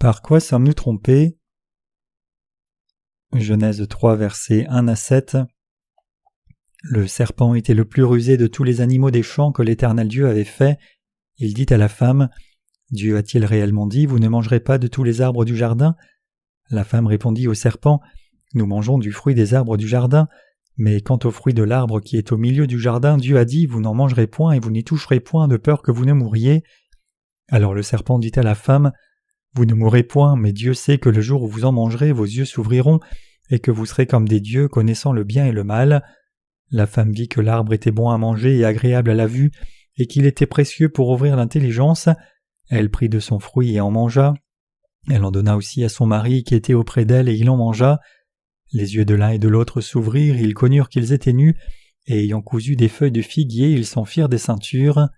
Par quoi sommes-nous trompés? Genèse 3, versets 1 à 7. Le serpent était le plus rusé de tous les animaux des champs que l'Éternel Dieu avait fait. Il dit à la femme, « Dieu a-t-il réellement dit, vous ne mangerez pas de tous les arbres du jardin ?» La femme répondit au serpent, « Nous mangeons du fruit des arbres du jardin, mais quant au fruit de l'arbre qui est au milieu du jardin, Dieu a dit, vous n'en mangerez point et vous n'y toucherez point de peur que vous ne mouriez. » Alors le serpent dit à la femme, « Vous ne mourrez point, mais Dieu sait que le jour où vous en mangerez, vos yeux s'ouvriront, et que vous serez comme des dieux, connaissant le bien et le mal. » La femme vit que l'arbre était bon à manger et agréable à la vue, et qu'il était précieux pour ouvrir l'intelligence. Elle prit de son fruit et en mangea. Elle en donna aussi à son mari qui était auprès d'elle, et il en mangea. Les yeux de l'un et de l'autre s'ouvrirent, ils connurent qu'ils étaient nus, et ayant cousu des feuilles de figuier, ils s'en firent des ceintures.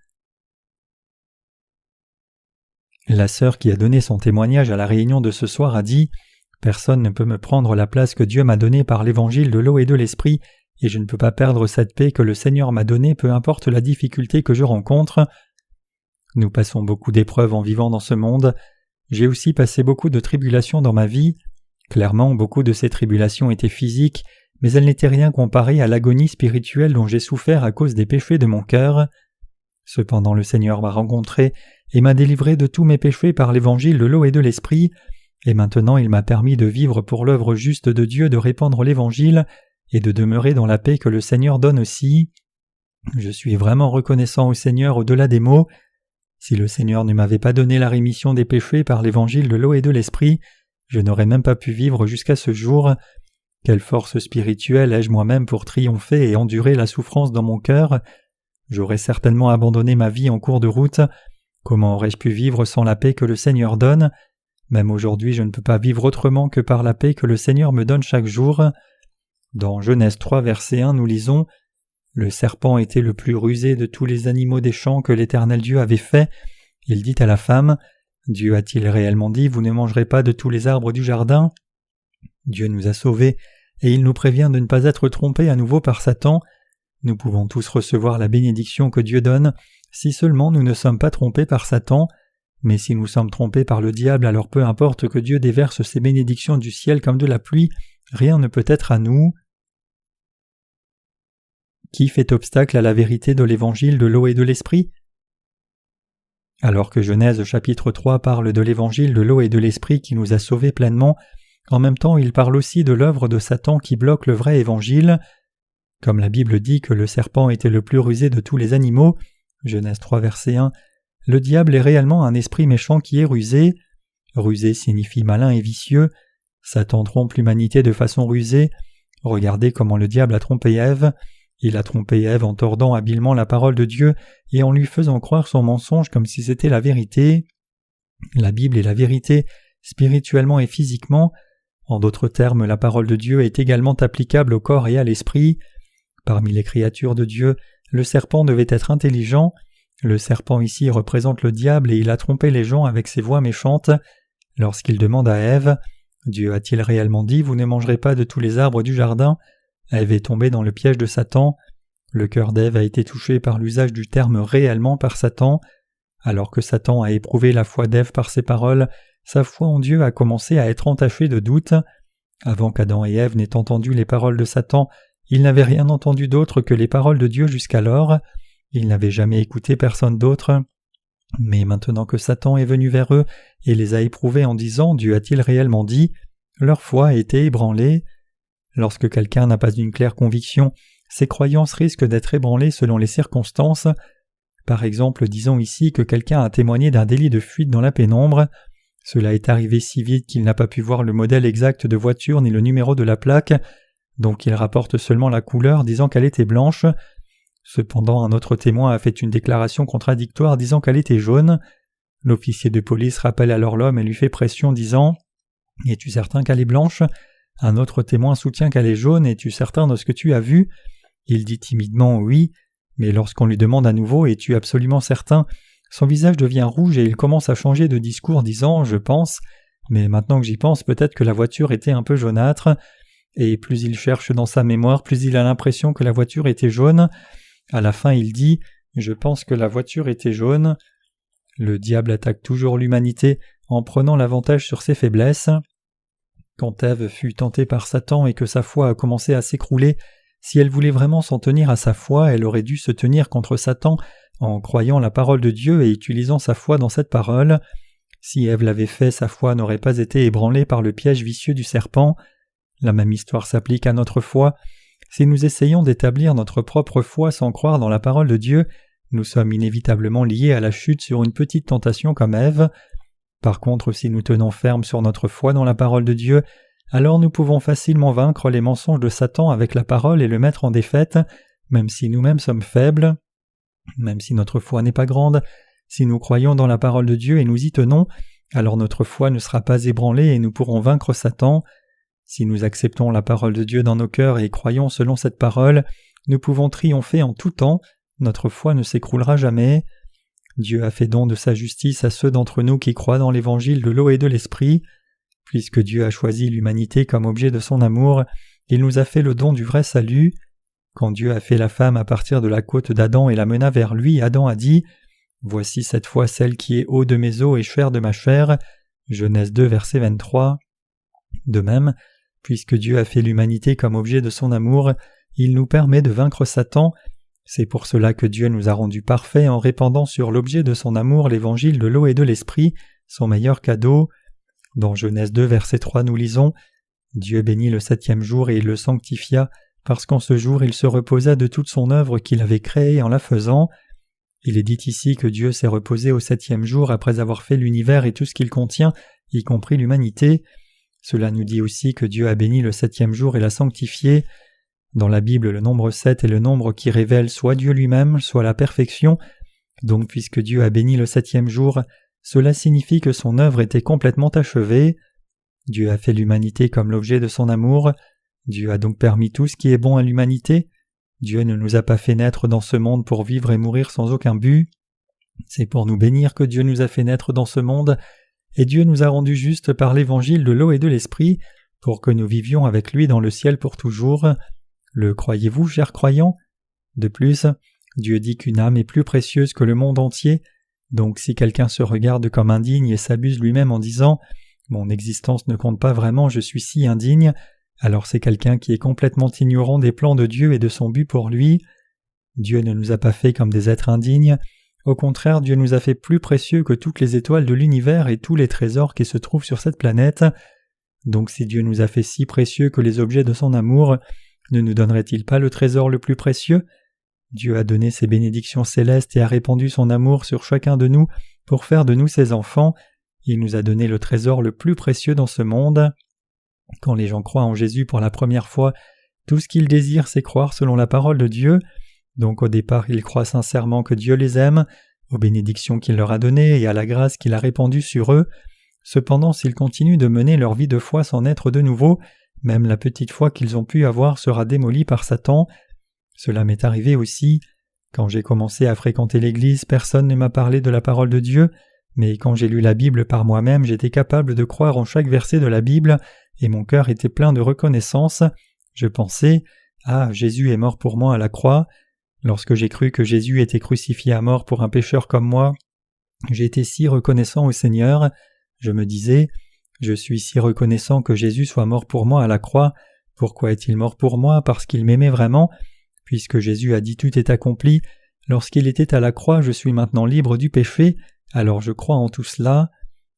La sœur qui a donné son témoignage à la réunion de ce soir a dit « Personne ne peut me prendre la place que Dieu m'a donnée par l'évangile de l'eau et de l'esprit, et je ne peux pas perdre cette paix que le Seigneur m'a donnée, peu importe la difficulté que je rencontre. » Nous passons beaucoup d'épreuves en vivant dans ce monde. J'ai aussi passé beaucoup de tribulations dans ma vie. Clairement, beaucoup de ces tribulations étaient physiques, mais elles n'étaient rien comparées à l'agonie spirituelle dont j'ai souffert à cause des péchés de mon cœur. Cependant le Seigneur m'a rencontré et m'a délivré de tous mes péchés par l'évangile de l'eau et de l'esprit, et maintenant il m'a permis de vivre pour l'œuvre juste de Dieu, de répandre l'évangile, et de demeurer dans la paix que le Seigneur donne aussi. Je suis vraiment reconnaissant au Seigneur au-delà des mots. Si le Seigneur ne m'avait pas donné la rémission des péchés par l'évangile de l'eau et de l'esprit, je n'aurais même pas pu vivre jusqu'à ce jour. Quelle force spirituelle ai-je moi-même pour triompher et endurer la souffrance dans mon cœur? J'aurais certainement abandonné ma vie en cours de route. Comment aurais-je pu vivre sans la paix que le Seigneur donne? Même aujourd'hui, je ne peux pas vivre autrement que par la paix que le Seigneur me donne chaque jour. Dans Genèse 3, verset 1, nous lisons « Le serpent était le plus rusé de tous les animaux des champs que l'Éternel Dieu avait fait. Il dit à la femme, « Dieu a-t-il réellement dit, vous ne mangerez pas de tous les arbres du jardin ?» Dieu nous a sauvés, et il nous prévient de ne pas être trompés à nouveau par Satan. Nous pouvons tous recevoir la bénédiction que Dieu donne, si seulement nous ne sommes pas trompés par Satan. Mais si nous sommes trompés par le diable, alors peu importe que Dieu déverse ses bénédictions du ciel comme de la pluie, rien ne peut être à nous. Qui fait obstacle à la vérité de l'évangile de l'eau et de l'esprit? Alors que Genèse chapitre 3 parle de l'évangile de l'eau et de l'esprit qui nous a sauvés pleinement, en même temps il parle aussi de l'œuvre de Satan qui bloque le vrai évangile. Comme la Bible dit que le serpent était le plus rusé de tous les animaux, Genèse 3 verset 1, le diable est réellement un esprit méchant qui est rusé. Rusé signifie malin et vicieux. Satan trompe l'humanité de façon rusée. Regardez comment le diable a trompé Ève. Il a trompé Ève en tordant habilement la parole de Dieu et en lui faisant croire son mensonge comme si c'était la vérité. La Bible est la vérité, spirituellement et physiquement. En d'autres termes, la parole de Dieu est également applicable au corps et à l'esprit. Parmi les créatures de Dieu, le serpent devait être intelligent. Le serpent ici représente le diable et il a trompé les gens avec ses voix méchantes. Lorsqu'il demande à Ève, « Dieu a-t-il réellement dit, vous ne mangerez pas de tous les arbres du jardin ?» Ève est tombée dans le piège de Satan. Le cœur d'Ève a été touché par l'usage du terme « réellement » par Satan. Alors que Satan a éprouvé la foi d'Ève par ses paroles, sa foi en Dieu a commencé à être entachée de doute. Avant qu'Adam et Ève n'aient entendu les paroles de Satan, ils n'avaient rien entendu d'autre que les paroles de Dieu jusqu'alors. Ils n'avaient jamais écouté personne d'autre. Mais maintenant que Satan est venu vers eux et les a éprouvés en disant « Dieu a-t-il réellement dit ?», leur foi a été ébranlée. Lorsque quelqu'un n'a pas une claire conviction, ses croyances risquent d'être ébranlées selon les circonstances. Par exemple, disons ici que quelqu'un a témoigné d'un délit de fuite dans la pénombre. Cela est arrivé si vite qu'il n'a pas pu voir le modèle exact de voiture ni le numéro de la plaque, donc il rapporte seulement la couleur disant qu'elle était blanche. Cependant, un autre témoin a fait une déclaration contradictoire disant qu'elle était jaune. L'officier de police rappelle alors l'homme et lui fait pression disant « Es-tu certain qu'elle est blanche ?» Un autre témoin soutient qu'elle est jaune. « Es-tu certain de ce que tu as vu ?» Il dit timidement « Oui », mais lorsqu'on lui demande à nouveau « Es-tu absolument certain ?» son visage devient rouge et il commence à changer de discours disant « Je pense, mais maintenant que j'y pense, peut-être que la voiture était un peu jaunâtre. » Et plus il cherche dans sa mémoire, plus il a l'impression que la voiture était jaune. À la fin, il dit « Je pense que la voiture était jaune. » Le diable attaque toujours l'humanité en prenant l'avantage sur ses faiblesses. Quand Ève fut tentée par Satan et que sa foi a commencé à s'écrouler, si elle voulait vraiment s'en tenir à sa foi, elle aurait dû se tenir contre Satan en croyant la parole de Dieu et utilisant sa foi dans cette parole. Si Ève l'avait fait, sa foi n'aurait pas été ébranlée par le piège vicieux du serpent. La même histoire s'applique à notre foi. Si nous essayons d'établir notre propre foi sans croire dans la parole de Dieu, nous sommes inévitablement liés à la chute sur une petite tentation comme Ève. Par contre, si nous tenons ferme sur notre foi dans la parole de Dieu, alors nous pouvons facilement vaincre les mensonges de Satan avec la parole et le mettre en défaite, même si nous-mêmes sommes faibles. Même si notre foi n'est pas grande, si nous croyons dans la parole de Dieu et nous y tenons, alors notre foi ne sera pas ébranlée et nous pourrons vaincre Satan. Si nous acceptons la parole de Dieu dans nos cœurs et croyons selon cette parole, nous pouvons triompher en tout temps, notre foi ne s'écroulera jamais. Dieu a fait don de sa justice à ceux d'entre nous qui croient dans l'évangile de l'eau et de l'esprit. Puisque Dieu a choisi l'humanité comme objet de son amour, il nous a fait le don du vrai salut. Quand Dieu a fait la femme à partir de la côte d'Adam et la mena vers lui, Adam a dit « Voici cette fois celle qui est eau de mes os et chair de ma chair » Genèse 2, verset 23. De même, puisque Dieu a fait l'humanité comme objet de son amour, il nous permet de vaincre Satan. C'est pour cela que Dieu nous a rendus parfaits en répandant sur l'objet de son amour l'évangile de l'eau et de l'esprit, son meilleur cadeau. Dans Genèse 2, verset 3, nous lisons « Dieu bénit le 7e jour et il le sanctifia, parce qu'en ce jour il se reposa de toute son œuvre qu'il avait créée en la faisant. » Il est dit ici que Dieu s'est reposé au 7e jour après avoir fait l'univers et tout ce qu'il contient, y compris l'humanité. Cela nous dit aussi que Dieu a béni le 7e jour et l'a sanctifié. Dans la Bible, le nombre 7 est le nombre qui révèle soit Dieu lui-même, soit la perfection. Donc puisque Dieu a béni le 7e jour, cela signifie que son œuvre était complètement achevée. Dieu a fait l'humanité comme l'objet de son amour. Dieu a donc permis tout ce qui est bon à l'humanité. Dieu ne nous a pas fait naître dans ce monde pour vivre et mourir sans aucun but. C'est pour nous bénir que Dieu nous a fait naître dans ce monde, et Dieu nous a rendus justes par l'évangile de l'eau et de l'esprit, pour que nous vivions avec lui dans le ciel pour toujours. Le croyez-vous, chers croyants? De plus, Dieu dit qu'une âme est plus précieuse que le monde entier. Donc si quelqu'un se regarde comme indigne et s'abuse lui-même en disant « Mon existence ne compte pas vraiment, je suis si indigne », alors c'est quelqu'un qui est complètement ignorant des plans de Dieu et de son but pour lui. Dieu ne nous a pas fait comme des êtres indignes. Au contraire, Dieu nous a fait plus précieux que toutes les étoiles de l'univers et tous les trésors qui se trouvent sur cette planète. Donc si Dieu nous a fait si précieux que les objets de son amour, ne nous donnerait-il pas le trésor le plus précieux? Dieu a donné ses bénédictions célestes et a répandu son amour sur chacun de nous pour faire de nous ses enfants. Il nous a donné le trésor le plus précieux dans ce monde. Quand les gens croient en Jésus pour la première fois, tout ce qu'ils désirent c'est croire selon la parole de Dieu. Donc au départ ils croient sincèrement que Dieu les aime, aux bénédictions qu'il leur a données et à la grâce qu'il a répandue sur eux. Cependant s'ils continuent de mener leur vie de foi sans naître de nouveau, même la petite foi qu'ils ont pu avoir sera démolie par Satan. Cela m'est arrivé aussi. Quand j'ai commencé à fréquenter l'Église, personne ne m'a parlé de la parole de Dieu, mais quand j'ai lu la Bible par moi-même, j'étais capable de croire en chaque verset de la Bible, et mon cœur était plein de reconnaissance. Je pensais « Ah, Jésus est mort pour moi à la croix ». Lorsque j'ai cru que Jésus était crucifié à mort pour un pécheur comme moi, j'ai été si reconnaissant au Seigneur. Je me disais « Je suis si reconnaissant que Jésus soit mort pour moi à la croix. Pourquoi est-il mort pour moi? Parce qu'il m'aimait vraiment. Puisque Jésus a dit tout est accompli, lorsqu'il était à la croix, je suis maintenant libre du péché, alors je crois en tout cela.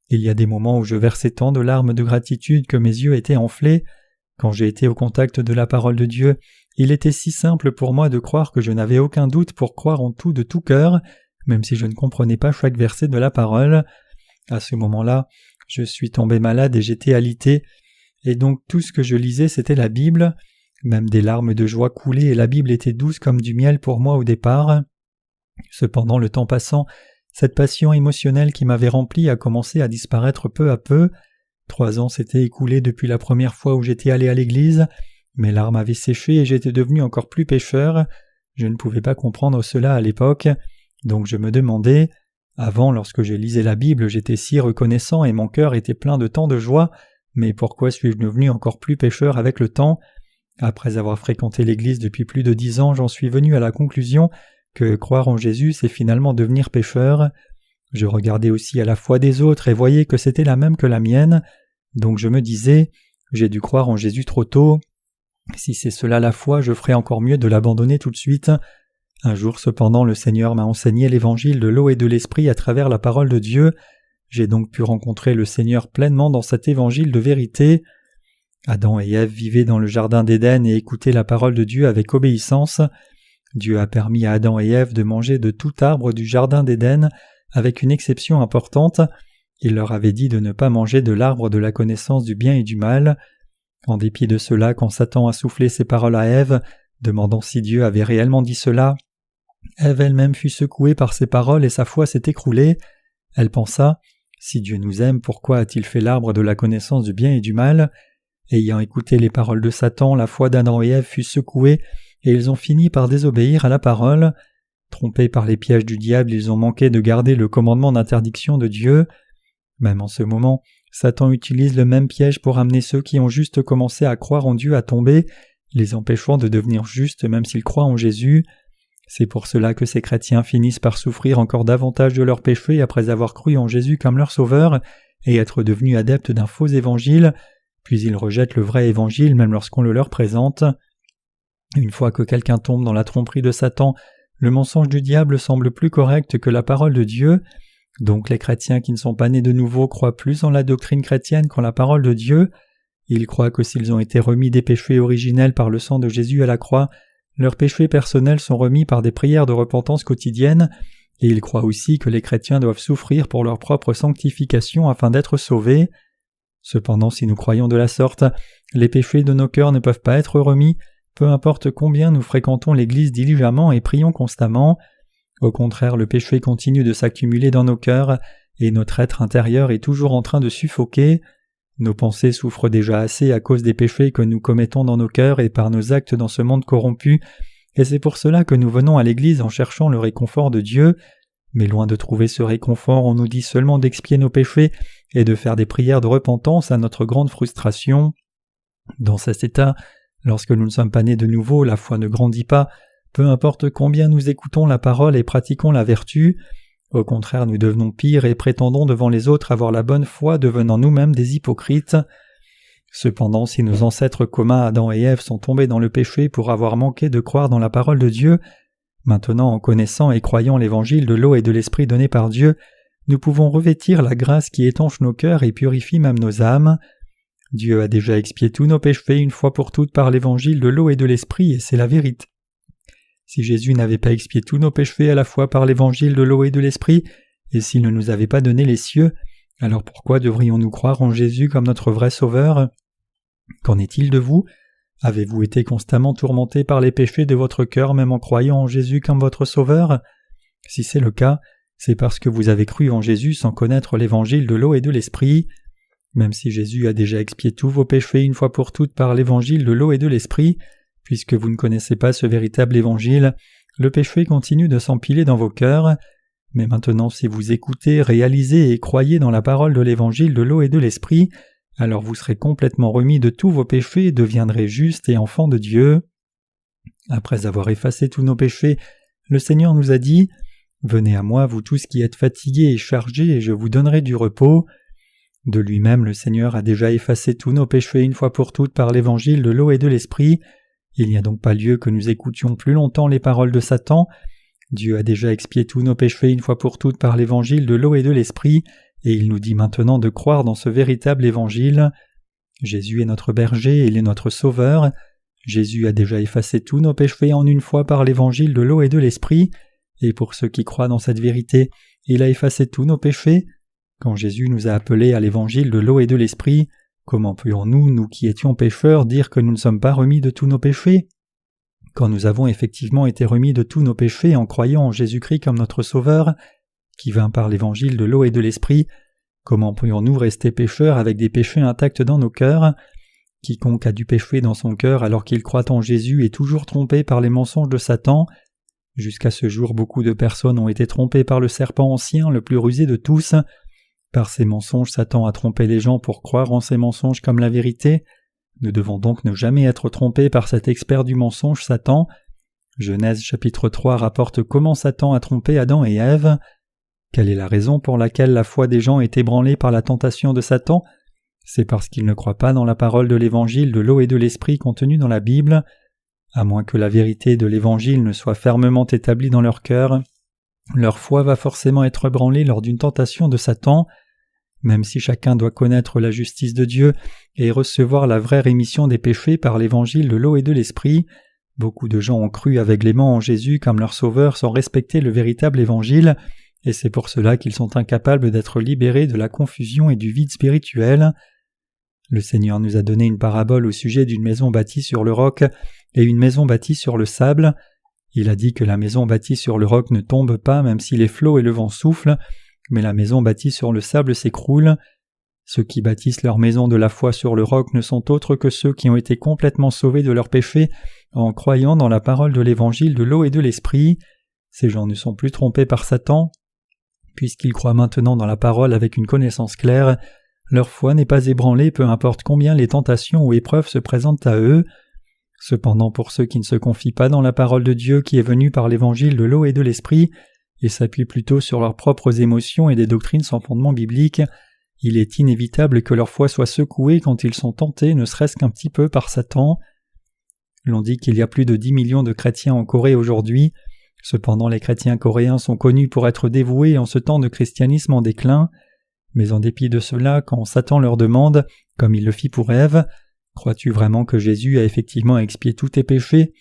Il y a des moments où je versais tant de larmes de gratitude que mes yeux étaient enflés. Quand j'ai été au contact de la parole de Dieu, il était si simple pour moi de croire que je n'avais aucun doute pour croire en tout de tout cœur, même si je ne comprenais pas chaque verset de la parole. À ce moment-là, je suis tombé malade et j'étais alité, et donc tout ce que je lisais c'était la Bible. Même des larmes de joie coulaient et la Bible était douce comme du miel pour moi au départ. Cependant, le temps passant, cette passion émotionnelle qui m'avait rempli a commencé à disparaître peu à peu. 3 ans s'étaient écoulés depuis la première fois où j'étais allé à l'église. Mes larmes avaient séché et j'étais devenu encore plus pécheur. Je ne pouvais pas comprendre cela à l'époque. Donc je me demandais, avant lorsque je lisais la Bible j'étais si reconnaissant et mon cœur était plein de tant de joie, mais pourquoi suis-je devenu encore plus pécheur avec le temps? Après avoir fréquenté l'église depuis plus de 10 ans, j'en suis venu à la conclusion que croire en Jésus c'est finalement devenir pécheur. Je regardais aussi à la foi des autres et voyais que c'était la même que la mienne, donc je me disais, j'ai dû croire en Jésus trop tôt. Si c'est cela la foi, je ferais encore mieux de l'abandonner tout de suite. Un jour cependant, le Seigneur m'a enseigné l'évangile de l'eau et de l'esprit à travers la parole de Dieu. J'ai donc pu rencontrer le Seigneur pleinement dans cet évangile de vérité. Adam et Ève vivaient dans le jardin d'Éden et écoutaient la parole de Dieu avec obéissance. Dieu a permis à Adam et Ève de manger de tout arbre du jardin d'Éden, avec une exception importante. Il leur avait dit de ne pas manger de l'arbre de la connaissance du bien et du mal. En dépit de cela, quand Satan a soufflé ces paroles à Ève, demandant si Dieu avait réellement dit cela, Ève elle-même fut secouée par ces paroles et sa foi s'est écroulée. Elle pensa, « Si Dieu nous aime, pourquoi a-t-il fait l'arbre de la connaissance du bien et du mal ?» Ayant écouté les paroles de Satan, la foi d'Adam et Ève fut secouée et ils ont fini par désobéir à la parole. Trompés par les pièges du diable, ils ont manqué de garder le commandement d'interdiction de Dieu. Même en ce moment, Satan utilise le même piège pour amener ceux qui ont juste commencé à croire en Dieu à tomber, les empêchant de devenir justes même s'ils croient en Jésus. C'est pour cela que ces chrétiens finissent par souffrir encore davantage de leurs péchés après avoir cru en Jésus comme leur sauveur et être devenus adeptes d'un faux évangile, puis ils rejettent le vrai évangile même lorsqu'on le leur présente. Une fois que quelqu'un tombe dans la tromperie de Satan, le mensonge du diable semble plus correct que la parole de Dieu. Donc les chrétiens qui ne sont pas nés de nouveau croient plus en la doctrine chrétienne qu'en la parole de Dieu. Ils croient que s'ils ont été remis des péchés originels par le sang de Jésus à la croix, leurs péchés personnels sont remis par des prières de repentance quotidiennes, et ils croient aussi que les chrétiens doivent souffrir pour leur propre sanctification afin d'être sauvés. Cependant, si nous croyons de la sorte, les péchés de nos cœurs ne peuvent pas être remis, peu importe combien nous fréquentons l'Église diligemment et prions constamment. Au contraire, le péché continue de s'accumuler dans nos cœurs, et notre être intérieur est toujours en train de suffoquer. Nos pensées souffrent déjà assez à cause des péchés que nous commettons dans nos cœurs et par nos actes dans ce monde corrompu, et c'est pour cela que nous venons à l'Église en cherchant le réconfort de Dieu. Mais loin de trouver ce réconfort, on nous dit seulement d'expier nos péchés et de faire des prières de repentance à notre grande frustration. Dans cet état, lorsque nous ne sommes pas nés de nouveau, la foi ne grandit pas, peu importe combien nous écoutons la parole et pratiquons la vertu. Au contraire, nous devenons pires et prétendons devant les autres avoir la bonne foi, devenant nous-mêmes des hypocrites. Cependant, si nos ancêtres communs Adam et Ève sont tombés dans le péché pour avoir manqué de croire dans la parole de Dieu, maintenant en connaissant et croyant l'évangile de l'eau et de l'esprit donné par Dieu, nous pouvons revêtir la grâce qui étanche nos cœurs et purifie même nos âmes. Dieu a déjà expié tous nos péchés une fois pour toutes par l'évangile de l'eau et de l'esprit, et c'est la vérité. Si Jésus n'avait pas expié tous nos péchés à la fois par l'évangile de l'eau et de l'esprit, et s'il ne nous avait pas donné les cieux, alors pourquoi devrions-nous croire en Jésus comme notre vrai sauveur ? Qu'en est-il de vous ? Avez-vous été constamment tourmenté par les péchés de votre cœur même en croyant en Jésus comme votre sauveur ? Si c'est le cas, c'est parce que vous avez cru en Jésus sans connaître l'évangile de l'eau et de l'esprit. Même si Jésus a déjà expié tous vos péchés une fois pour toutes par l'évangile de l'eau et de l'esprit, puisque vous ne connaissez pas ce véritable évangile, le péché continue de s'empiler dans vos cœurs. Mais maintenant, si vous écoutez, réalisez et croyez dans la parole de l'évangile de l'eau et de l'esprit, alors vous serez complètement remis de tous vos péchés et deviendrez justes et enfants de Dieu. Après avoir effacé tous nos péchés, le Seigneur nous a dit « Venez à moi, vous tous qui êtes fatigués et chargés, et je vous donnerai du repos ». De lui-même, le Seigneur a déjà effacé tous nos péchés une fois pour toutes par l'évangile de l'eau et de l'esprit. Il n'y a donc pas lieu que nous écoutions plus longtemps les paroles de Satan. Dieu a déjà expié tous nos péchés une fois pour toutes par l'évangile de l'eau et de l'esprit, et il nous dit maintenant de croire dans ce véritable évangile. Jésus est notre berger et il est notre sauveur. Jésus a déjà effacé tous nos péchés en une fois par l'évangile de l'eau et de l'esprit, et pour ceux qui croient dans cette vérité, il a effacé tous nos péchés. Quand Jésus nous a appelés à l'évangile de l'eau et de l'esprit, comment pourrions-nous, nous qui étions pécheurs, dire que nous ne sommes pas remis de tous nos péchés ? Quand nous avons effectivement été remis de tous nos péchés en croyant en Jésus-Christ comme notre Sauveur, qui vint par l'évangile de l'eau et de l'esprit, comment pourrions-nous rester pécheurs avec des péchés intacts dans nos cœurs ? Quiconque a du péché dans son cœur alors qu'il croit en Jésus est toujours trompé par les mensonges de Satan. Jusqu'à ce jour, beaucoup de personnes ont été trompées par le serpent ancien, le plus rusé de tous. Par ces mensonges, Satan a trompé les gens pour croire en ces mensonges comme la vérité. Nous devons donc ne jamais être trompés par cet expert du mensonge, Satan. Genèse chapitre 3 rapporte comment Satan a trompé Adam et Ève. Quelle est la raison pour laquelle la foi des gens est ébranlée par la tentation de Satan ? C'est parce qu'ils ne croient pas dans la parole de l'évangile de l'eau et de l'esprit contenue dans la Bible. À moins que la vérité de l'évangile ne soit fermement établie dans leur cœur, leur foi va forcément être ébranlée lors d'une tentation de Satan. Même si chacun doit connaître la justice de Dieu et recevoir la vraie rémission des péchés par l'évangile de l'eau et de l'esprit, beaucoup de gens ont cru aveuglément en Jésus comme leur sauveur sans respecter le véritable évangile, et c'est pour cela qu'ils sont incapables d'être libérés de la confusion et du vide spirituel. Le Seigneur nous a donné une parabole au sujet d'une maison bâtie sur le roc et une maison bâtie sur le sable. Il a dit que la maison bâtie sur le roc ne tombe pas même si les flots et le vent soufflent, mais la maison bâtie sur le sable s'écroule. Ceux qui bâtissent leur maison de la foi sur le roc ne sont autres que ceux qui ont été complètement sauvés de leurs péchés en croyant dans la parole de l'évangile de l'eau et de l'esprit. Ces gens ne sont plus trompés par Satan. Puisqu'ils croient maintenant dans la parole avec une connaissance claire, leur foi n'est pas ébranlée peu importe combien les tentations ou épreuves se présentent à eux. Cependant, pour ceux qui ne se confient pas dans la parole de Dieu qui est venue par l'évangile de l'eau et de l'esprit, et s'appuient plutôt sur leurs propres émotions et des doctrines sans fondement biblique, il est inévitable que leur foi soit secouée quand ils sont tentés, ne serait-ce qu'un petit peu, par Satan. L'on dit qu'il y a plus de 10 millions de chrétiens en Corée aujourd'hui. Cependant, les chrétiens coréens sont connus pour être dévoués en ce temps de christianisme en déclin. Mais en dépit de cela, quand Satan leur demande, comme il le fit pour Ève, « Crois-tu vraiment que Jésus a effectivement expié tous tes péchés ?»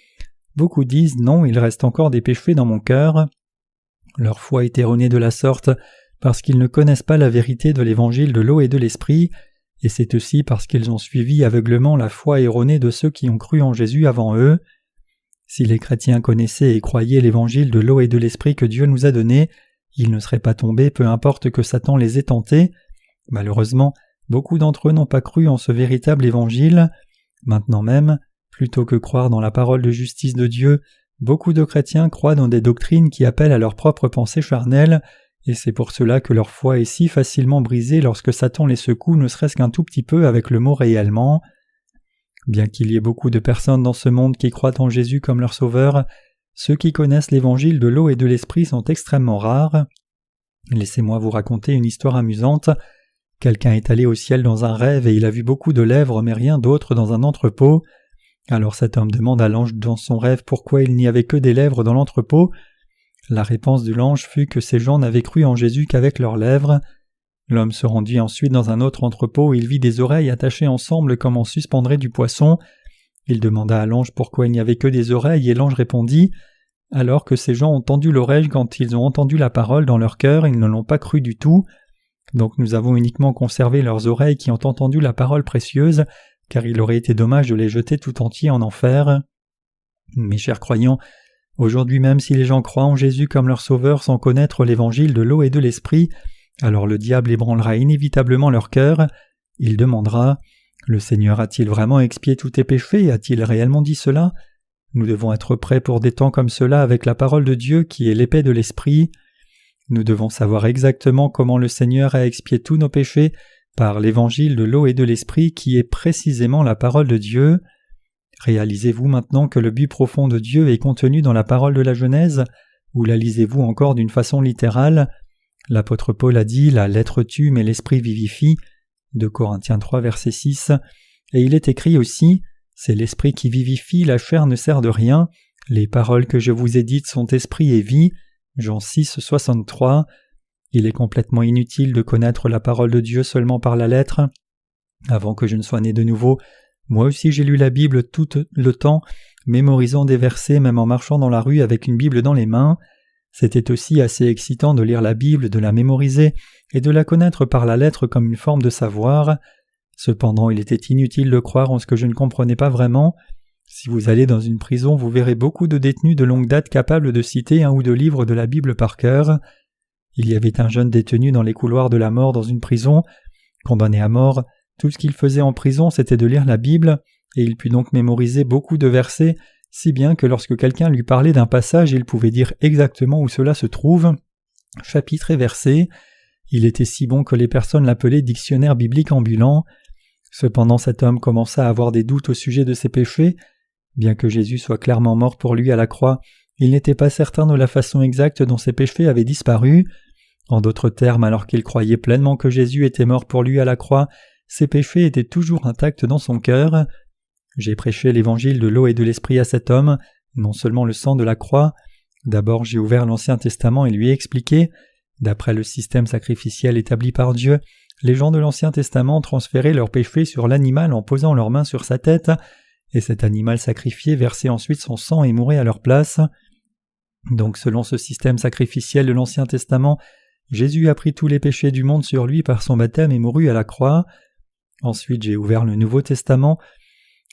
Beaucoup disent « Non, il reste encore des péchés dans mon cœur. » Leur foi est erronée de la sorte parce qu'ils ne connaissent pas la vérité de l'évangile de l'eau et de l'esprit, et c'est aussi parce qu'ils ont suivi aveuglement la foi erronée de ceux qui ont cru en Jésus avant eux. Si les chrétiens connaissaient et croyaient l'évangile de l'eau et de l'esprit que Dieu nous a donné, ils ne seraient pas tombés peu importe que Satan les ait tentés. Malheureusement, beaucoup d'entre eux n'ont pas cru en ce véritable évangile. Maintenant même, plutôt que croire dans la parole de justice de Dieu, beaucoup de chrétiens croient dans des doctrines qui appellent à leurs propres pensées charnelles, et c'est pour cela que leur foi est si facilement brisée lorsque Satan les secoue ne serait-ce qu'un tout petit peu avec le mot réellement. Bien qu'il y ait beaucoup de personnes dans ce monde qui croient en Jésus comme leur sauveur, ceux qui connaissent l'évangile de l'eau et de l'esprit sont extrêmement rares. Laissez-moi vous raconter une histoire amusante. Quelqu'un est allé au ciel dans un rêve et il a vu beaucoup de lèvres mais rien d'autre dans un entrepôt. Alors cet homme demande à l'ange dans son rêve pourquoi il n'y avait que des lèvres dans l'entrepôt. La réponse de l'ange fut que ces gens n'avaient cru en Jésus qu'avec leurs lèvres. L'homme se rendit ensuite dans un autre entrepôt où il vit des oreilles attachées ensemble comme on suspendrait du poisson. Il demanda à l'ange pourquoi il n'y avait que des oreilles et l'ange répondit « Alors que ces gens ont tendu l'oreille quand ils ont entendu la parole dans leur cœur, ils ne l'ont pas cru du tout. Donc nous avons uniquement conservé leurs oreilles qui ont entendu la parole précieuse, car il aurait été dommage de les jeter tout entiers en enfer. » Mes chers croyants, aujourd'hui même si les gens croient en Jésus comme leur sauveur sans connaître l'évangile de l'eau et de l'esprit, alors le diable ébranlera inévitablement leur cœur. Il demandera « Le Seigneur a-t-il vraiment expié tous tes péchés? A-t-il réellement dit cela ?» Nous devons être prêts pour des temps comme cela avec la parole de Dieu qui est l'épée de l'esprit. Nous devons savoir exactement comment le Seigneur a expié tous nos péchés par l'évangile de l'eau et de l'esprit qui est précisément la parole de Dieu. Réalisez-vous maintenant que le but profond de Dieu est contenu dans la parole de la Genèse, ou la lisez-vous encore d'une façon littérale? L'apôtre Paul a dit « La lettre tue mais l'esprit vivifie » 2 Corinthiens 3 verset 6, et il est écrit aussi « C'est l'esprit qui vivifie, la chair ne sert de rien, les paroles que je vous ai dites sont esprit et vie » Jean 6, 63. Il est complètement inutile de connaître la parole de Dieu seulement par la lettre. Avant que je ne sois né de nouveau, moi aussi j'ai lu la Bible tout le temps, mémorisant des versets même en marchant dans la rue avec une Bible dans les mains. C'était aussi assez excitant de lire la Bible, de la mémoriser et de la connaître par la lettre comme une forme de savoir. Cependant, il était inutile de croire en ce que je ne comprenais pas vraiment. Si vous allez dans une prison, vous verrez beaucoup de détenus de longue date capables de citer un ou deux livres de la Bible par cœur. Il y avait un jeune détenu dans les couloirs de la mort dans une prison. Condamné à mort, tout ce qu'il faisait en prison c'était de lire la Bible, et il put donc mémoriser beaucoup de versets, si bien que lorsque quelqu'un lui parlait d'un passage, il pouvait dire exactement où cela se trouve, chapitre et verset. Il était si bon que les personnes l'appelaient dictionnaire biblique ambulant. Cependant cet homme commença à avoir des doutes au sujet de ses péchés. Bien que Jésus soit clairement mort pour lui à la croix, il n'était pas certain de la façon exacte dont ses péchés avaient disparu. En d'autres termes, alors qu'il croyait pleinement que Jésus était mort pour lui à la croix, ses péchés étaient toujours intacts dans son cœur. J'ai prêché l'évangile de l'eau et de l'esprit à cet homme, non seulement le sang de la croix. D'abord j'ai ouvert l'Ancien Testament et lui ai expliqué. D'après le système sacrificiel établi par Dieu, les gens de l'Ancien Testament transféraient leurs péchés sur l'animal en posant leurs mains sur sa tête, et cet animal sacrifié versait ensuite son sang et mourait à leur place. Donc selon ce système sacrificiel de l'Ancien Testament, Jésus a pris tous les péchés du monde sur lui par son baptême et mourut à la croix. Ensuite j'ai ouvert le Nouveau Testament,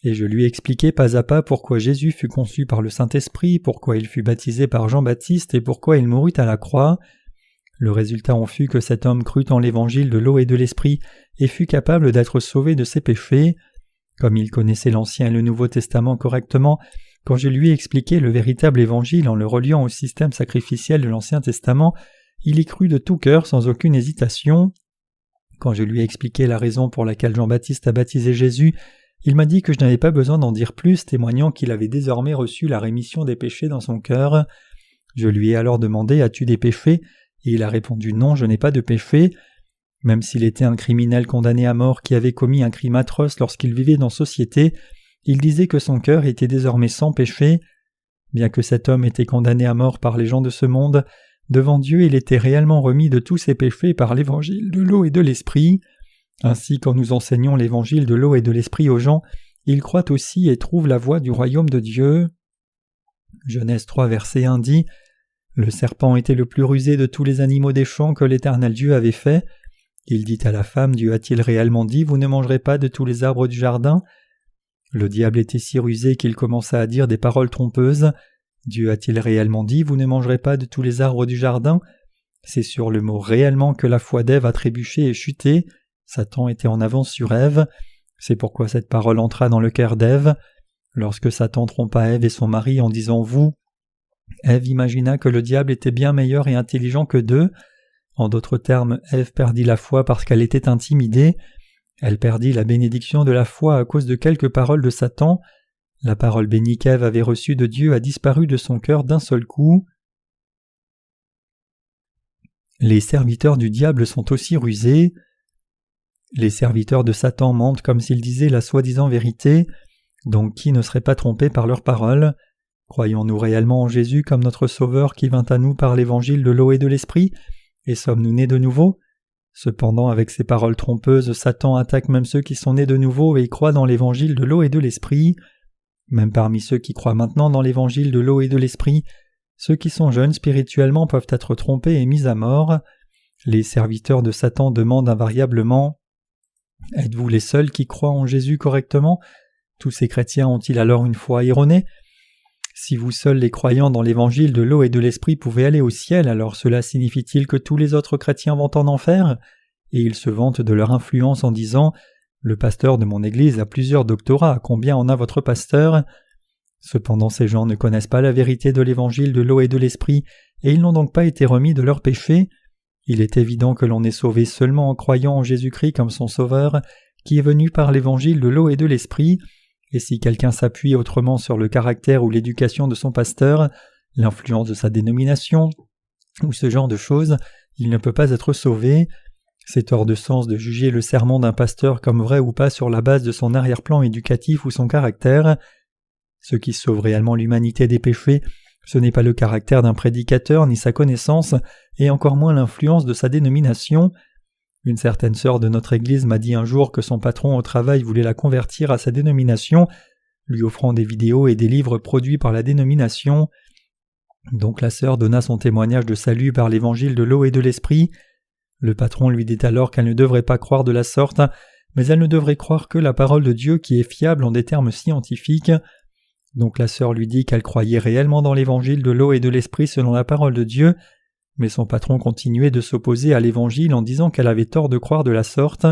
et je lui ai expliqué pas à pas pourquoi Jésus fut conçu par le Saint-Esprit, pourquoi il fut baptisé par Jean-Baptiste et pourquoi il mourut à la croix. Le résultat en fut que cet homme crut en l'évangile de l'eau et de l'esprit et fut capable d'être sauvé de ses péchés. Comme il connaissait l'Ancien et le Nouveau Testament correctement, quand je lui ai expliqué le véritable évangile en le reliant au système sacrificiel de l'Ancien Testament, il y crut de tout cœur sans aucune hésitation. Quand je lui ai expliqué la raison pour laquelle Jean-Baptiste a baptisé Jésus, il m'a dit que je n'avais pas besoin d'en dire plus, témoignant qu'il avait désormais reçu la rémission des péchés dans son cœur. Je lui ai alors demandé « As-tu des péchés ?» et il a répondu « Non, je n'ai pas de péché ». Même s'il était un criminel condamné à mort qui avait commis un crime atroce lorsqu'il vivait dans société, il disait que son cœur était désormais sans péché. Bien que cet homme était condamné à mort par les gens de ce monde, devant Dieu il était réellement remis de tous ses péchés par l'évangile de l'eau et de l'esprit. Ainsi, quand nous enseignons l'évangile de l'eau et de l'esprit aux gens, ils croient aussi et trouvent la voie du royaume de Dieu. Genèse 3, verset 1 dit « Le serpent était le plus rusé de tous les animaux des champs que l'Éternel Dieu avait fait. Il dit à la femme, Dieu a-t-il réellement dit, vous ne mangerez pas de tous les arbres du jardin ?» Le diable était si rusé qu'il commença à dire des paroles trompeuses. Dieu a-t-il réellement dit, vous ne mangerez pas de tous les arbres du jardin ? C'est sur le mot réellement que la foi d'Ève a trébuché et chuté. Satan était en avance sur Ève. C'est pourquoi cette parole entra dans le cœur d'Ève. Lorsque Satan trompa Ève et son mari en disant « vous », Ève imagina que le diable était bien meilleur et intelligent que d'eux. En d'autres termes, Ève perdit la foi parce qu'elle était intimidée. Elle perdit la bénédiction de la foi à cause de quelques paroles de Satan. La parole bénie qu'Ève avait reçue de Dieu a disparu de son cœur d'un seul coup. Les serviteurs du diable sont aussi rusés. Les serviteurs de Satan mentent comme s'ils disaient la soi-disant vérité. Donc qui ne serait pas trompé par leurs paroles ? Croyons-nous réellement en Jésus comme notre Sauveur qui vint à nous par l'évangile de l'eau et de l'esprit ? Et sommes-nous nés de nouveau ? Cependant, avec ces paroles trompeuses, Satan attaque même ceux qui sont nés de nouveau et croient dans l'évangile de l'eau et de l'esprit. Même parmi ceux qui croient maintenant dans l'évangile de l'eau et de l'esprit, ceux qui sont jeunes spirituellement peuvent être trompés et mis à mort. Les serviteurs de Satan demandent invariablement « Êtes-vous les seuls qui croient en Jésus correctement ? Tous ces chrétiens ont-ils alors une foi erronée ? Si vous seuls les croyants dans l'évangile de l'eau et de l'esprit pouvez aller au ciel, alors cela signifie-t-il que tous les autres chrétiens vont en enfer ? Et ils se vantent de leur influence en disant « Le pasteur de mon église a plusieurs doctorats, combien en a votre pasteur ?» Cependant ces gens ne connaissent pas la vérité de l'évangile de l'eau et de l'esprit, et ils n'ont donc pas été remis de leurs péchés. Il est évident que l'on est sauvé seulement en croyant en Jésus-Christ comme son Sauveur, qui est venu par l'évangile de l'eau et de l'esprit. Et si quelqu'un s'appuie autrement sur le caractère ou l'éducation de son pasteur, l'influence de sa dénomination, ou ce genre de choses, il ne peut pas être sauvé. C'est hors de sens de juger le sermon d'un pasteur comme vrai ou pas sur la base de son arrière-plan éducatif ou son caractère. Ce qui sauve réellement l'humanité des péchés, ce n'est pas le caractère d'un prédicateur ni sa connaissance, et encore moins l'influence de sa dénomination. Une certaine sœur de notre église m'a dit un jour que son patron au travail voulait la convertir à sa dénomination, lui offrant des vidéos et des livres produits par la dénomination. Donc la sœur donna son témoignage de salut par l'évangile de l'eau et de l'esprit. Le patron lui dit alors qu'elle ne devrait pas croire de la sorte, mais elle ne devrait croire que la parole de Dieu qui est fiable en des termes scientifiques. Donc la sœur lui dit qu'elle croyait réellement dans l'évangile de l'eau et de l'esprit selon la parole de Dieu, mais son patron continuait de s'opposer à l'évangile en disant qu'elle avait tort de croire de la sorte.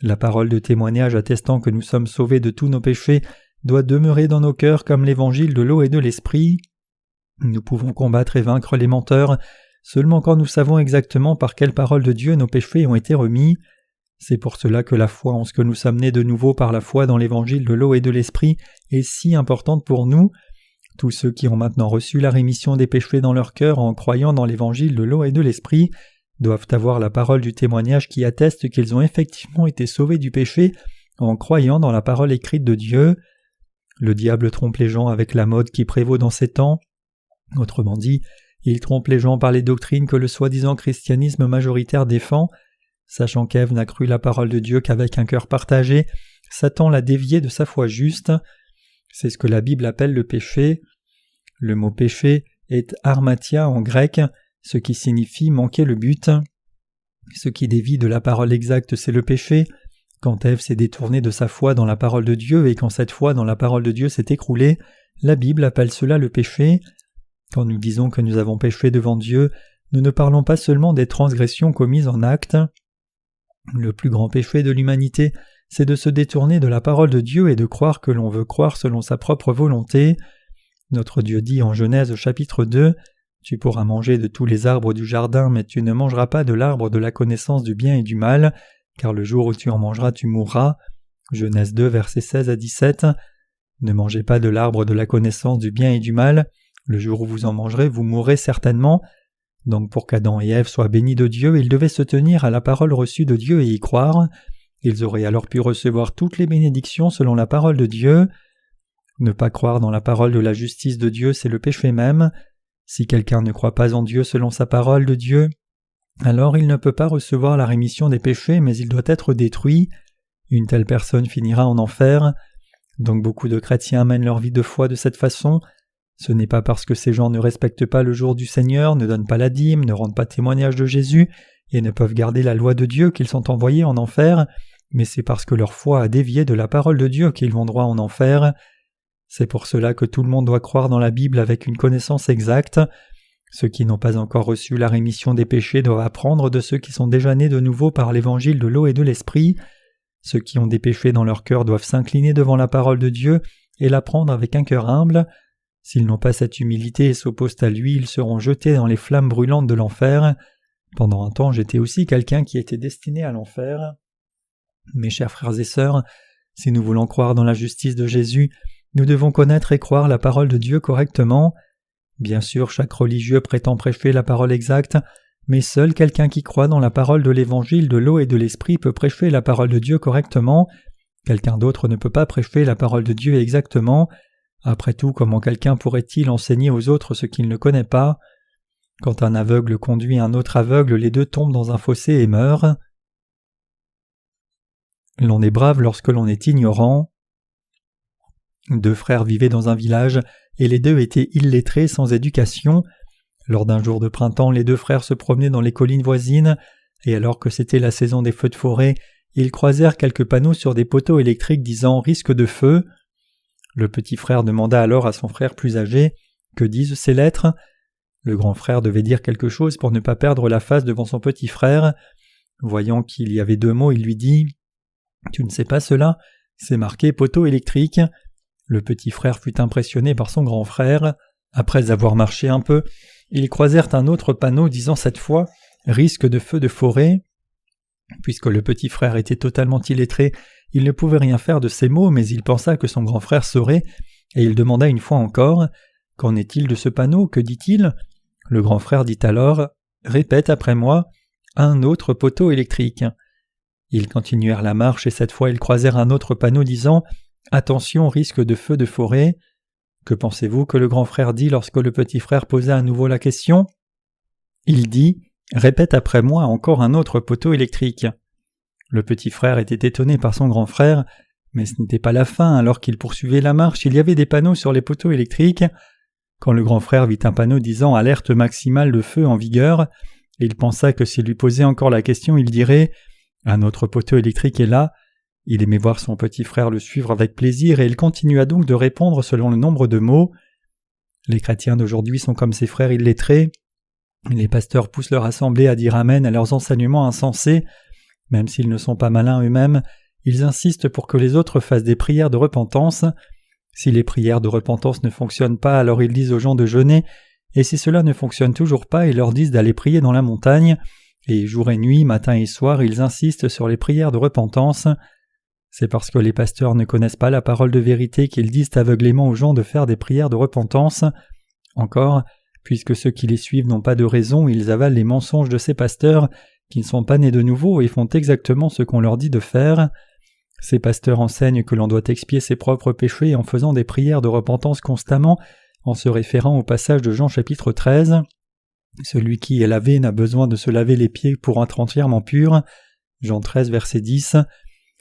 La parole de témoignage attestant que nous sommes sauvés de tous nos péchés doit demeurer dans nos cœurs comme l'évangile de l'eau et de l'esprit. Nous pouvons combattre et vaincre les menteurs seulement quand nous savons exactement par quelle parole de Dieu nos péchés ont été remis. C'est pour cela que la foi en ce que nous sommes nés de nouveau par la foi dans l'évangile de l'eau et de l'esprit est si importante pour nous. Tous ceux qui ont maintenant reçu la rémission des péchés dans leur cœur en croyant dans l'évangile de l'eau et de l'esprit doivent avoir la parole du témoignage qui atteste qu'ils ont effectivement été sauvés du péché en croyant dans la parole écrite de Dieu. Le diable trompe les gens avec la mode qui prévaut dans ces temps. Autrement dit, il trompe les gens par les doctrines que le soi-disant christianisme majoritaire défend. Sachant qu'Ève n'a cru la parole de Dieu qu'avec un cœur partagé, Satan l'a dévié de sa foi juste. C'est ce que la Bible appelle le péché. Le mot péché est armatia en grec, ce qui signifie manquer le but. Ce qui dévie de la parole exacte, c'est le péché. Quand Ève s'est détournée de sa foi dans la parole de Dieu et quand cette foi dans la parole de Dieu s'est écroulée, la Bible appelle cela le péché. Quand nous disons que nous avons péché devant Dieu, nous ne parlons pas seulement des transgressions commises en actes. Le plus grand péché de l'humanité, c'est de se détourner de la parole de Dieu et de croire que l'on veut croire selon sa propre volonté. Notre Dieu dit en Genèse chapitre 2, « Tu pourras manger de tous les arbres du jardin, mais tu ne mangeras pas de l'arbre de la connaissance du bien et du mal, car le jour où tu en mangeras, tu mourras. » Genèse 2, versets 16 à 17. Ne mangez pas de l'arbre de la connaissance du bien et du mal. Le jour où vous en mangerez, vous mourrez certainement. Donc pour qu'Adam et Ève soient bénis de Dieu, ils devaient se tenir à la parole reçue de Dieu et y croire. Ils auraient alors pu recevoir toutes les bénédictions selon la parole de Dieu. Ne pas croire dans la parole de la justice de Dieu, c'est le péché même. Si quelqu'un ne croit pas en Dieu selon sa parole de Dieu, alors il ne peut pas recevoir la rémission des péchés, mais il doit être détruit. Une telle personne finira en enfer. Donc beaucoup de chrétiens mènent leur vie de foi de cette façon. Ce n'est pas parce que ces gens ne respectent pas le jour du Seigneur, ne donnent pas la dîme, ne rendent pas témoignage de Jésus et ne peuvent garder la loi de Dieu qu'ils sont envoyés en enfer, mais c'est parce que leur foi a dévié de la parole de Dieu qu'ils vont droit en enfer. C'est pour cela que tout le monde doit croire dans la Bible avec une connaissance exacte. Ceux qui n'ont pas encore reçu la rémission des péchés doivent apprendre de ceux qui sont déjà nés de nouveau par l'évangile de l'eau et de l'esprit. Ceux qui ont des péchés dans leur cœur doivent s'incliner devant la parole de Dieu et l'apprendre avec un cœur humble. S'ils n'ont pas cette humilité et s'opposent à lui, ils seront jetés dans les flammes brûlantes de l'enfer. Pendant un temps, j'étais aussi quelqu'un qui était destiné à l'enfer. Mes chers frères et sœurs, si nous voulons croire dans la justice de Jésus, nous devons connaître et croire la parole de Dieu correctement. Bien sûr, chaque religieux prétend prêcher la parole exacte, mais seul quelqu'un qui croit dans la parole de l'évangile de l'eau et de l'esprit peut prêcher la parole de Dieu correctement. Quelqu'un d'autre ne peut pas prêcher la parole de Dieu exactement. Après tout, comment quelqu'un pourrait-il enseigner aux autres ce qu'il ne connaît pas? Quand un aveugle conduit un autre aveugle, les deux tombent dans un fossé et meurent. L'on est brave lorsque l'on est ignorant. 2 frères vivaient dans un village, et les deux étaient illettrés sans éducation. Lors d'un jour de printemps, les 2 frères se promenaient dans les collines voisines, et alors que c'était la saison des feux de forêt, ils croisèrent quelques panneaux sur des poteaux électriques disant « risque de feu ». Le petit frère demanda alors à son frère plus âgé « Que disent ces lettres ?» Le grand frère devait dire quelque chose pour ne pas perdre la face devant son petit frère. Voyant qu'il y avait 2 mots, il lui dit « Tu ne sais pas cela ? C'est marqué poteau électrique. » Le petit frère fut impressionné par son grand frère. Après avoir marché un peu, ils croisèrent un autre panneau disant cette fois « risque de feu de forêt ». Puisque le petit frère était totalement illettré, il ne pouvait rien faire de ces mots, mais il pensa que son grand frère saurait, et il demanda une fois encore « Qu'en est-il de ce panneau? Que dit-il » Le grand frère dit alors « Répète après moi, un autre poteau électrique ». Ils continuèrent la marche et cette fois ils croisèrent un autre panneau disant « Attention, risque de feu de forêt ». Que pensez-vous que le grand frère dit lorsque le petit frère posa à nouveau la question? Il dit « Répète après moi encore un autre poteau électrique ». Le petit frère était étonné par son grand frère, mais ce n'était pas la fin. Alors qu'il poursuivait la marche, il y avait des panneaux sur les poteaux électriques. Quand le grand frère vit un panneau disant « Alerte maximale de feu en vigueur », il pensa que s'il lui posait encore la question, il dirait « Un autre poteau électrique est là ». Il aimait voir son petit frère le suivre avec plaisir et il continua donc de répondre selon le nombre de mots. Les chrétiens d'aujourd'hui sont comme ces frères illettrés. Les pasteurs poussent leur assemblée à dire Amen à leurs enseignements insensés. Même s'ils ne sont pas malins eux-mêmes, ils insistent pour que les autres fassent des prières de repentance. Si les prières de repentance ne fonctionnent pas, alors ils disent aux gens de jeûner, et si cela ne fonctionne toujours pas, ils leur disent d'aller prier dans la montagne, et jour et nuit, matin et soir, ils insistent sur les prières de repentance. C'est parce que les pasteurs ne connaissent pas la parole de vérité qu'ils disent aveuglément aux gens de faire des prières de repentance. Encore, Puisque ceux qui les suivent n'ont pas de raison, ils avalent les mensonges de ces pasteurs qui ne sont pas nés de nouveau et font exactement ce qu'on leur dit de faire. Ces pasteurs enseignent que l'on doit expier ses propres péchés en faisant des prières de repentance constamment, en se référant au passage de Jean chapitre 13. Celui qui est lavé n'a besoin de se laver les pieds pour être entièrement pur. Jean 13, verset 10.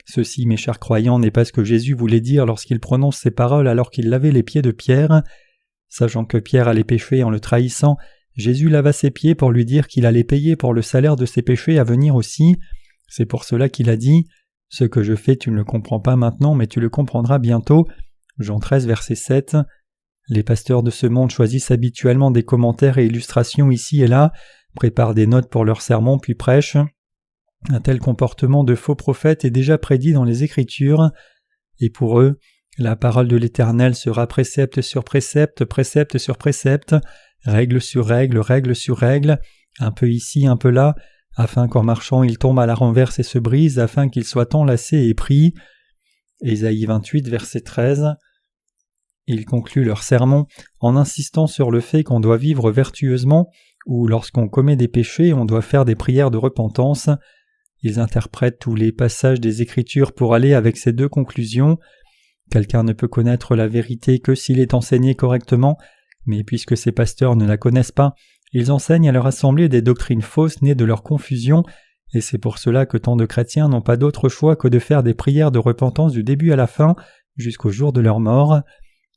Ceci, mes chers croyants, n'est pas ce que Jésus voulait dire lorsqu'il prononce ces paroles alors qu'il lavait les pieds de Pierre. Sachant que Pierre allait pécher en le trahissant, Jésus lava ses pieds pour lui dire qu'il allait payer pour le salaire de ses péchés à venir aussi. C'est pour cela qu'il a dit « Ce que je fais, tu ne le comprends pas maintenant, mais tu le comprendras bientôt. » Jean 13, verset 7. Les pasteurs de ce monde choisissent habituellement des commentaires et illustrations ici et là, préparent des notes pour leurs sermons puis prêchent. Un tel comportement de faux prophètes est déjà prédit dans les Écritures. Et pour eux, la parole de l'Éternel sera précepte sur précepte, précepte sur précepte, règle sur règle, règle sur règle, un peu ici, un peu là, afin qu'en marchant ils tombent à la renverse et se brisent, afin qu'ils soient enlacés et pris. Ésaïe 28, verset 13. Ils concluent leur sermon en insistant sur le fait qu'on doit vivre vertueusement, ou lorsqu'on commet des péchés, on doit faire des prières de repentance. Ils interprètent tous les passages des Écritures pour aller avec ces deux conclusions. Quelqu'un ne peut connaître la vérité que s'il est enseigné correctement, mais puisque ces pasteurs ne la connaissent pas, ils enseignent à leur assemblée des doctrines fausses nées de leur confusion, et c'est pour cela que tant de chrétiens n'ont pas d'autre choix que de faire des prières de repentance du début à la fin, jusqu'au jour de leur mort.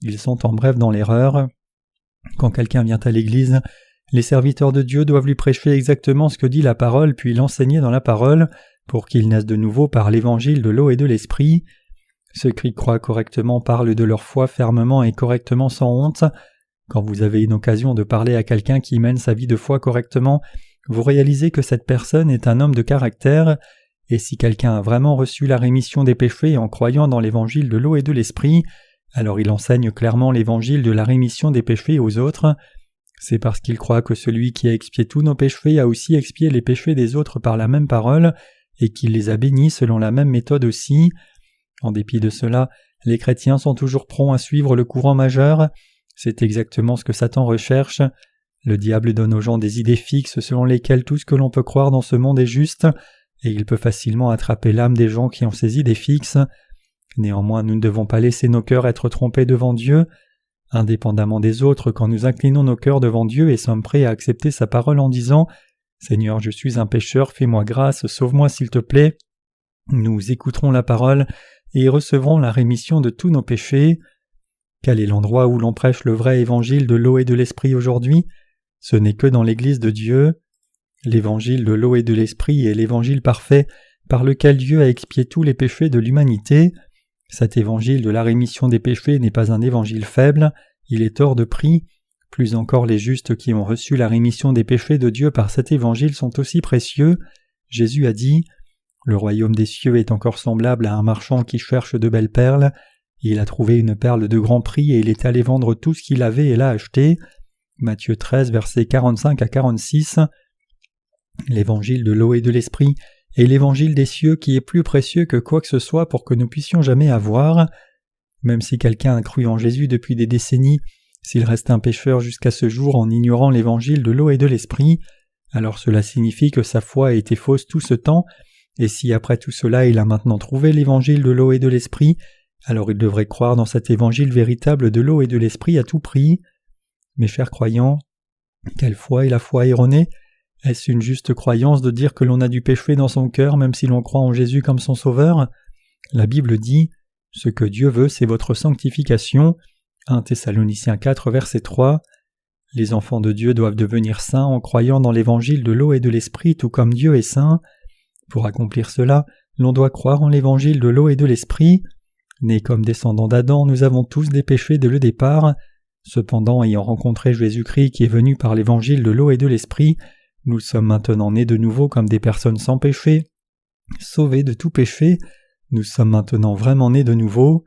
Ils sont en bref dans l'erreur. Quand quelqu'un vient à l'Église, les serviteurs de Dieu doivent lui prêcher exactement ce que dit la parole puis l'enseigner dans la parole, pour qu'il naisse de nouveau par l'évangile de l'eau et de l'esprit. Ceux qui croient correctement parlent de leur foi fermement et correctement sans honte. Quand vous avez une occasion de parler à quelqu'un qui mène sa vie de foi correctement, vous réalisez que cette personne est un homme de caractère, et si quelqu'un a vraiment reçu la rémission des péchés en croyant dans l'évangile de l'eau et de l'esprit, alors il enseigne clairement l'évangile de la rémission des péchés aux autres. C'est parce qu'il croit que celui qui a expié tous nos péchés a aussi expié les péchés des autres par la même parole, et qu'il les a bénis selon la même méthode aussi. En dépit de cela, les chrétiens sont toujours prompts à suivre le courant majeur. C'est exactement ce que Satan recherche. Le diable donne aux gens des idées fixes selon lesquelles tout ce que l'on peut croire dans ce monde est juste, et il peut facilement attraper l'âme des gens qui ont ces idées fixes. Néanmoins, nous ne devons pas laisser nos cœurs être trompés devant Dieu. Indépendamment des autres, quand nous inclinons nos cœurs devant Dieu et sommes prêts à accepter sa parole en disant « Seigneur, je suis un pécheur, fais-moi grâce, sauve-moi s'il te plaît », nous écouterons la parole et recevrons la rémission de tous nos péchés. Quel est l'endroit où l'on prêche le vrai évangile de l'eau et de l'esprit aujourd'hui ? Ce n'est que dans l'Église de Dieu. L'évangile de l'eau et de l'esprit est l'évangile parfait par lequel Dieu a expié tous les péchés de l'humanité. Cet évangile de la rémission des péchés n'est pas un évangile faible, il est hors de prix. Plus encore, les justes qui ont reçu la rémission des péchés de Dieu par cet évangile sont aussi précieux. Jésus a dit « Le royaume des cieux est encore semblable à un marchand qui cherche de belles perles. Il a trouvé une perle de grand prix et il est allé vendre tout ce qu'il avait et l'a acheté. » Matthieu 13, versets 45 à 46. L'évangile de l'eau et de l'esprit est l'évangile des cieux qui est plus précieux que quoi que ce soit pour que nous puissions jamais avoir. Même si quelqu'un a cru en Jésus depuis des décennies, s'il reste un pécheur jusqu'à ce jour en ignorant l'évangile de l'eau et de l'esprit, alors cela signifie que sa foi a été fausse tout ce temps, et si après tout cela il a maintenant trouvé l'évangile de l'eau et de l'esprit, alors il devrait croire dans cet évangile véritable de l'eau et de l'esprit à tout prix. Mes chers croyants, quelle foi est la foi erronée ? Est-ce une juste croyance de dire que l'on a du péché dans son cœur même si l'on croit en Jésus comme son sauveur ? La Bible dit « Ce que Dieu veut, c'est votre sanctification » 1 Thessaloniciens 4, verset 3. Les enfants de Dieu doivent devenir saints en croyant dans l'évangile de l'eau et de l'esprit tout comme Dieu est saint. Pour accomplir cela, l'on doit croire en l'évangile de l'eau et de l'esprit. Nés comme descendants d'Adam, nous avons tous des péchés dès le départ. Cependant, ayant rencontré Jésus-Christ qui est venu par l'évangile de l'eau et de l'esprit, nous sommes maintenant nés de nouveau comme des personnes sans péché, sauvés de tout péché. Nous sommes maintenant vraiment nés de nouveau.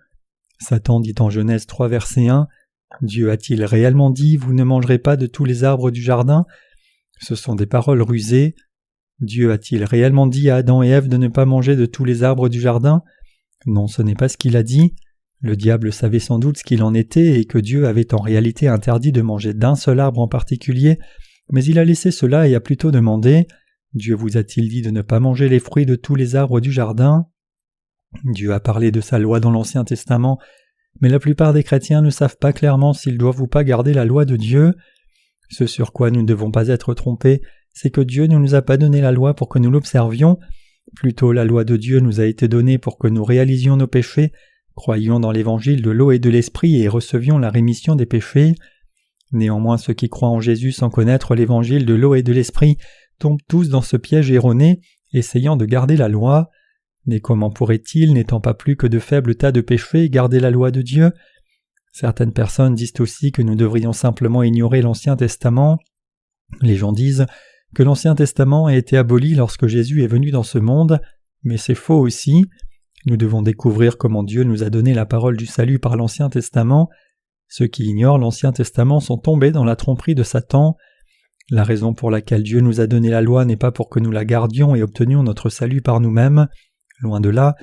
Satan dit en Genèse 3, verset 1, « Dieu a-t-il réellement dit, vous ne mangerez pas de tous les arbres du jardin ?» Ce sont des paroles rusées. Dieu a-t-il réellement dit à Adam et Ève de ne pas manger de tous les arbres du jardin ? Non, ce n'est pas ce qu'il a dit. Le diable savait sans doute ce qu'il en était et que Dieu avait en réalité interdit de manger d'un seul arbre en particulier, mais il a laissé cela et a plutôt demandé « Dieu vous a-t-il dit de ne pas manger les fruits de tous les arbres du jardin ?» Dieu a parlé de sa loi dans l'Ancien Testament, mais la plupart des chrétiens ne savent pas clairement s'ils doivent ou pas garder la loi de Dieu. Ce sur quoi nous ne devons pas être trompés, c'est que Dieu ne nous a pas donné la loi pour que nous l'observions, plutôt la loi de Dieu nous a été donnée pour que nous réalisions nos péchés, croyions dans l'évangile de l'eau et de l'esprit et recevions la rémission des péchés. Néanmoins, ceux qui croient en Jésus sans connaître l'évangile de l'eau et de l'esprit tombent tous dans ce piège erroné, essayant de garder la loi. Mais comment pourraient-ils, n'étant pas plus que de faibles tas de péchés, garder la loi de Dieu ? Certaines personnes disent aussi que nous devrions simplement ignorer l'Ancien Testament. Les gens disent que l'Ancien Testament a été aboli lorsque Jésus est venu dans ce monde, mais c'est faux aussi. Nous devons découvrir comment Dieu nous a donné la parole du salut par l'Ancien Testament. Ceux qui ignorent l'Ancien Testament sont tombés dans la tromperie de Satan. La raison pour laquelle Dieu nous a donné la loi n'est pas pour que nous la gardions et obtenions notre salut par nous-mêmes. Loin de là,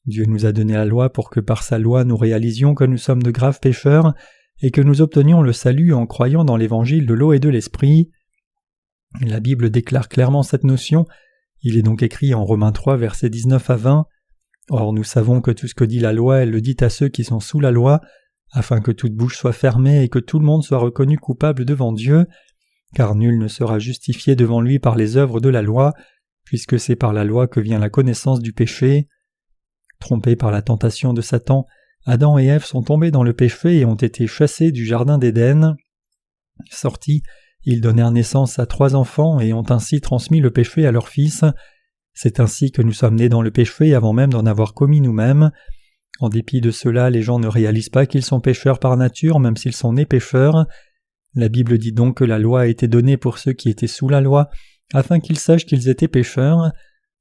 Dieu nous a donné la loi pour que par sa loi nous réalisions que nous sommes de graves pécheurs et que nous obtenions le salut en croyant dans l'évangile de l'eau et de l'esprit. La Bible déclare clairement cette notion. Il est donc écrit en Romains 3, versets 19 à 20. Or nous savons que tout ce que dit la loi, elle le dit à ceux qui sont sous la loi, afin que toute bouche soit fermée et que tout le monde soit reconnu coupable devant Dieu, car nul ne sera justifié devant lui par les œuvres de la loi, puisque c'est par la loi que vient la connaissance du péché. Trompés par la tentation de Satan, Adam et Ève sont tombés dans le péché et ont été chassés du jardin d'Éden. Sortis, ils donnèrent naissance à 3 enfants et ont ainsi transmis le péché à leurs fils. C'est ainsi que nous sommes nés dans le péché avant même d'en avoir commis nous-mêmes. En dépit de cela, les gens ne réalisent pas qu'ils sont pécheurs par nature, même s'ils sont nés pécheurs. La Bible dit donc que la loi a été donnée pour ceux qui étaient sous la loi, afin qu'ils sachent qu'ils étaient pécheurs.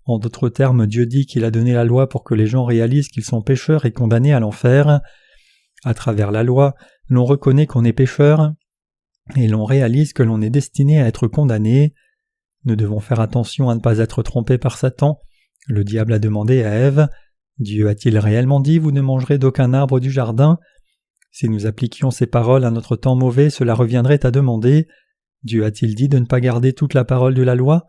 En d'autres termes, Dieu dit qu'il a donné la loi pour que les gens réalisent qu'ils sont pécheurs et condamnés à l'enfer. À travers la loi, l'on reconnaît qu'on est pécheur, et l'on réalise que l'on est destiné à être condamné. Nous devons faire attention à ne pas être trompés par Satan. Le diable a demandé à Ève « Dieu a-t-il réellement dit « Vous ne mangerez d'aucun arbre du jardin ?» Si nous appliquions ces paroles à notre temps mauvais, cela reviendrait à demander « Dieu a-t-il dit de ne pas garder toute la parole de la loi ?»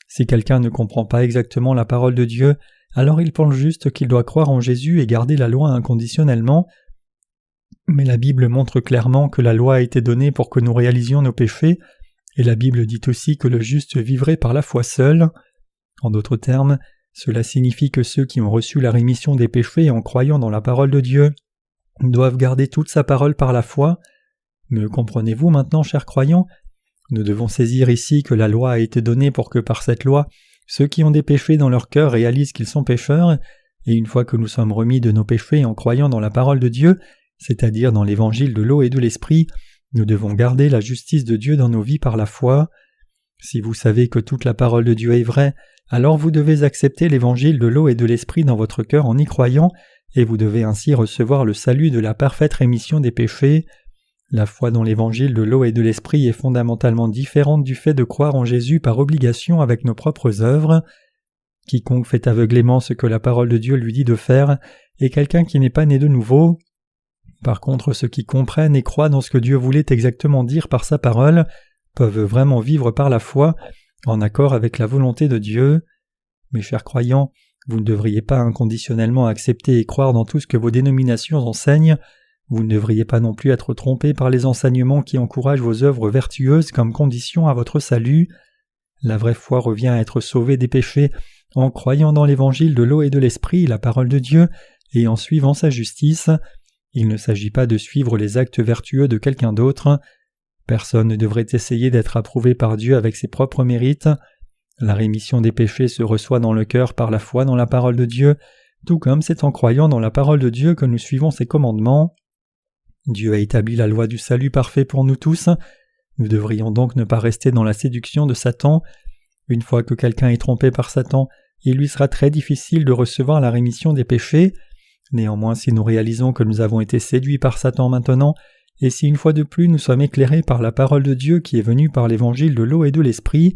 Si quelqu'un ne comprend pas exactement la parole de Dieu, alors il pense juste qu'il doit croire en Jésus et garder la loi inconditionnellement. Mais la Bible montre clairement que la loi a été donnée pour que nous réalisions nos péchés, et la Bible dit aussi que le juste vivrait par la foi seul. En d'autres termes, cela signifie que ceux qui ont reçu la rémission des péchés en croyant dans la parole de Dieu doivent garder toute sa parole par la foi. Me comprenez-vous maintenant, chers croyants ? Nous devons saisir ici que la loi a été donnée pour que par cette loi, ceux qui ont des péchés dans leur cœur réalisent qu'ils sont pécheurs, et une fois que nous sommes remis de nos péchés en croyant dans la parole de Dieu, c'est-à-dire dans l'évangile de l'eau et de l'esprit, nous devons garder la justice de Dieu dans nos vies par la foi. Si vous savez que toute la parole de Dieu est vraie, alors vous devez accepter l'évangile de l'eau et de l'esprit dans votre cœur en y croyant, et vous devez ainsi recevoir le salut de la parfaite rémission des péchés. La foi dans l'évangile de l'eau et de l'esprit est fondamentalement différente du fait de croire en Jésus par obligation avec nos propres œuvres. Quiconque fait aveuglément ce que la parole de Dieu lui dit de faire est quelqu'un qui n'est pas né de nouveau. Par contre, ceux qui comprennent et croient dans ce que Dieu voulait exactement dire par sa parole peuvent vraiment vivre par la foi, en accord avec la volonté de Dieu. Mes chers croyants, vous ne devriez pas inconditionnellement accepter et croire dans tout ce que vos dénominations enseignent. Vous ne devriez pas non plus être trompés par les enseignements qui encouragent vos œuvres vertueuses comme condition à votre salut. La vraie foi revient à être sauvé des péchés en croyant dans l'évangile de l'eau et de l'esprit, la parole de Dieu, et en suivant sa justice. Il ne s'agit pas de suivre les actes vertueux de quelqu'un d'autre. Personne ne devrait essayer d'être approuvé par Dieu avec ses propres mérites. La rémission des péchés se reçoit dans le cœur par la foi dans la parole de Dieu, tout comme c'est en croyant dans la parole de Dieu que nous suivons ses commandements. Dieu a établi la loi du salut parfait pour nous tous. Nous devrions donc ne pas rester dans la séduction de Satan. Une fois que quelqu'un est trompé par Satan, il lui sera très difficile de recevoir la rémission des péchés. Néanmoins, si nous réalisons que nous avons été séduits par Satan maintenant, et si une fois de plus nous sommes éclairés par la parole de Dieu qui est venue par l'évangile de l'eau et de l'esprit,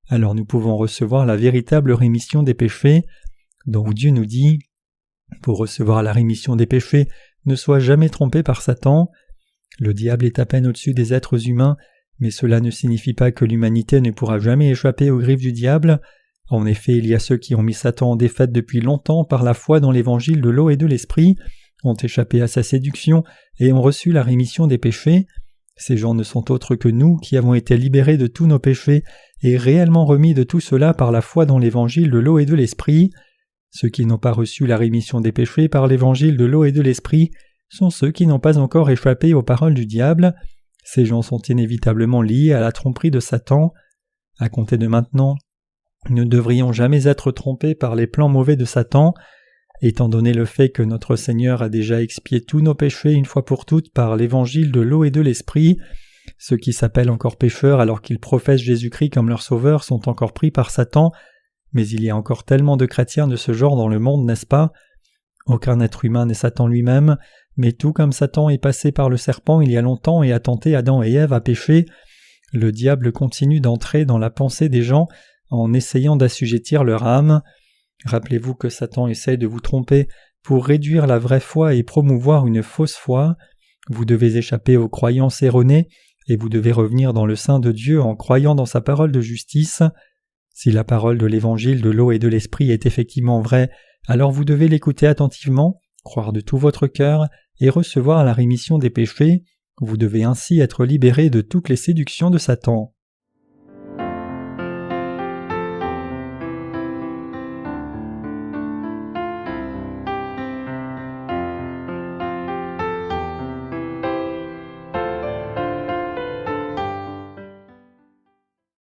alors nous pouvons recevoir la véritable rémission des péchés. Donc Dieu nous dit « Pour recevoir la rémission des péchés, ne soient jamais trompés par Satan. Le diable est à peine au-dessus des êtres humains, mais cela ne signifie pas que l'humanité ne pourra jamais échapper aux griffes du diable. En effet, il y a ceux qui ont mis Satan en défaite depuis longtemps par la foi dans l'évangile de l'eau et de l'esprit, ont échappé à sa séduction et ont reçu la rémission des péchés. Ces gens ne sont autres que nous qui avons été libérés de tous nos péchés et réellement remis de tout cela par la foi dans l'évangile de l'eau et de l'esprit. Ceux qui n'ont pas reçu la rémission des péchés par l'évangile de l'eau et de l'esprit sont ceux qui n'ont pas encore échappé aux paroles du diable. Ces gens sont inévitablement liés à la tromperie de Satan. À compter de maintenant, nous ne devrions jamais être trompés par les plans mauvais de Satan. Étant donné le fait que notre Seigneur a déjà expié tous nos péchés une fois pour toutes par l'évangile de l'eau et de l'esprit, ceux qui s'appellent encore pécheurs alors qu'ils professent Jésus-Christ comme leur sauveur sont encore pris par Satan, mais il y a encore tellement de chrétiens de ce genre dans le monde, n'est-ce pas? Aucun être humain n'est Satan lui-même, mais tout comme Satan est passé par le serpent il y a longtemps et a tenté Adam et Ève à pécher, le diable continue d'entrer dans la pensée des gens en essayant d'assujettir leur âme. Rappelez-vous que Satan essaie de vous tromper pour réduire la vraie foi et promouvoir une fausse foi. Vous devez échapper aux croyances erronées et vous devez revenir dans le sein de Dieu en croyant dans sa parole de justice. Si la parole de l'évangile de l'eau et de l'esprit est effectivement vraie, alors vous devez l'écouter attentivement, croire de tout votre cœur et recevoir la rémission des péchés. Vous devez ainsi être libéré de toutes les séductions de Satan.